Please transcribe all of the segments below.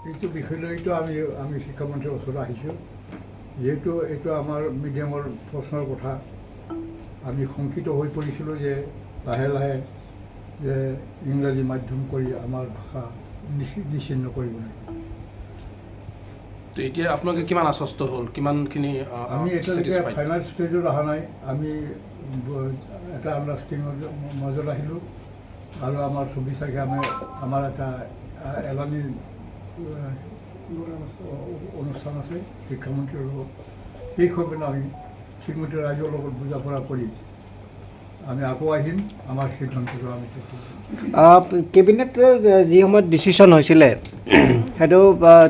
এইটো বিষয় লৈতো আমি শিক্ষামন্ত্ৰীৰ ওচৰত আহিছোঁ। যিহেতু এইটো আমাৰ মিডিয়ামৰ প্ৰশ্নৰ কথা, আমি শংকিত হৈ পৰিছিলোঁ যে লাহে লাহে যে ইংৰাজী মাধ্যম কৰি আমাৰ ভাষা নিশ্চিহ্ন কৰিব লাগিব। তো এতিয়া আপোনালোকে কিমান আশ্বস্ত হ'ল, কিমানখিনি আমি এতিয়ালৈকে ফাইনেল ষ্টেজত অহা নাই। আমি এটা আণ্ডাৰষ্টেণ্ডিঙৰ মাজত আহিলোঁ আৰু আমাৰ 24 তাৰিখে আমাৰ এটা এলানি অনুষ্ঠান আছে শিক্ষামন্ত্ৰীৰ লগত। সেই সময়ত আমি শ্ৰীমতী ৰাইজৰ লগত বুজা পৰা কৰি আমি আকৌ আহিম, আমাৰ সিদ্ধান্তটো আমি কেবিনেটৰ যি সময়ত ডিচিশ্যন হৈছিলে সেইটো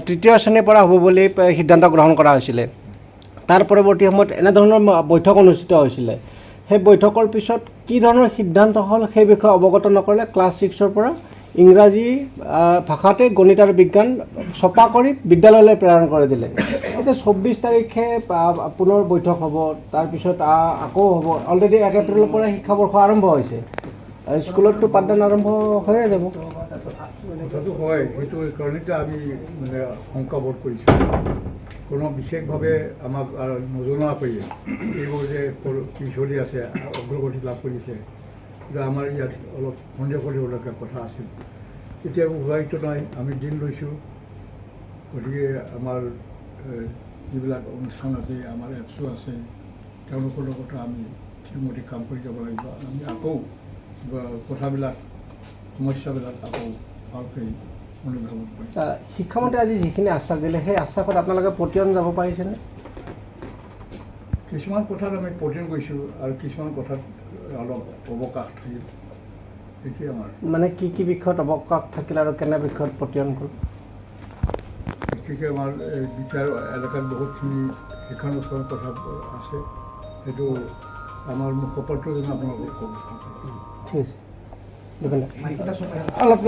তৃতীয় শ্ৰেণীৰ পৰা হ'ব বুলি সিদ্ধান্ত গ্ৰহণ কৰা হৈছিলে। তাৰ পৰৱৰ্তী সময়ত এনেধৰণৰ বৈঠক অনুষ্ঠিত হৈছিলে। সেই বৈঠকৰ পিছত কি ধৰণৰ সিদ্ধান্ত হ'ল সেই বিষয়ে অৱগত নকৰিলে। ক্লাছ 6ৰ পৰা ইংৰাজী ভাষাতে গণিত আৰু বিজ্ঞান ছপা কৰি বিদ্যালয়লৈ প্ৰেৰণ কৰি দিলে। এতিয়া 24 তাৰিখে পুনৰ বৈঠক হ'ব, তাৰপিছত আকৌ হ'ব। অলৰেডি 1 এপ্ৰিলৰ পৰা শিক্ষাবৰ্ষ আৰম্ভ হৈছে। স্কুলততো পাঠদান আৰম্ভ হৈয়ে যাব। কথাটো হয়, সেইটো কাৰণেতো আমি মানে শংকাবোধ কৰিছোঁ। কোনো বিশেষভাৱে আমাক নজনোৱাকৈয়ে এইবোৰ যে কি চলি আছে, অগ্ৰগতি লাভ কৰিছে, কিন্তু আমাৰ ইয়াত অলপ সন্দেহ কৰিবলগীয়া কথা আছিল। এতিয়া উৎসাহিত নাই, আমি দিন লৈছোঁ। গতিকে আমাৰ যিবিলাক অনুষ্ঠান আছে, আমাৰ এপছো আছে, তেওঁলোকৰ লগতো আমি ঠিকমতে কাম কৰি যাব লাগিব। আমি আকৌ কথাবিলাক সমস্যাবিলাক আকৌ ভালকৈ অনুধাৱন কৰিম। শিক্ষামন্ত্ৰী আজি যিখিনি আশ্বাস দিলে সেই আশ্বাসত আপোনালোকে পতিয়ন যাব পাৰিছেনে? কিছুমান কথাত আমি পতিয়ন গৈছোঁ আৰু কিছুমান কথাত অলপ অৱকাশ থাকিল। সেইটোৱে আমাৰ মানে কি বিষয়ত অৱকাশ থাকিল আৰু কেনে বিষয়ত পতিয়ন গ'ল? বিশেষকৈ আমাৰ বিচাৰ এলেকাত বহুতখিনি শিক্ষানুষ্ঠানৰ কথা আছে। সেইটো আমাৰ মুখপাত্ৰজনে আপোনালোকক ক'ব। ঠিক আছে, অলপ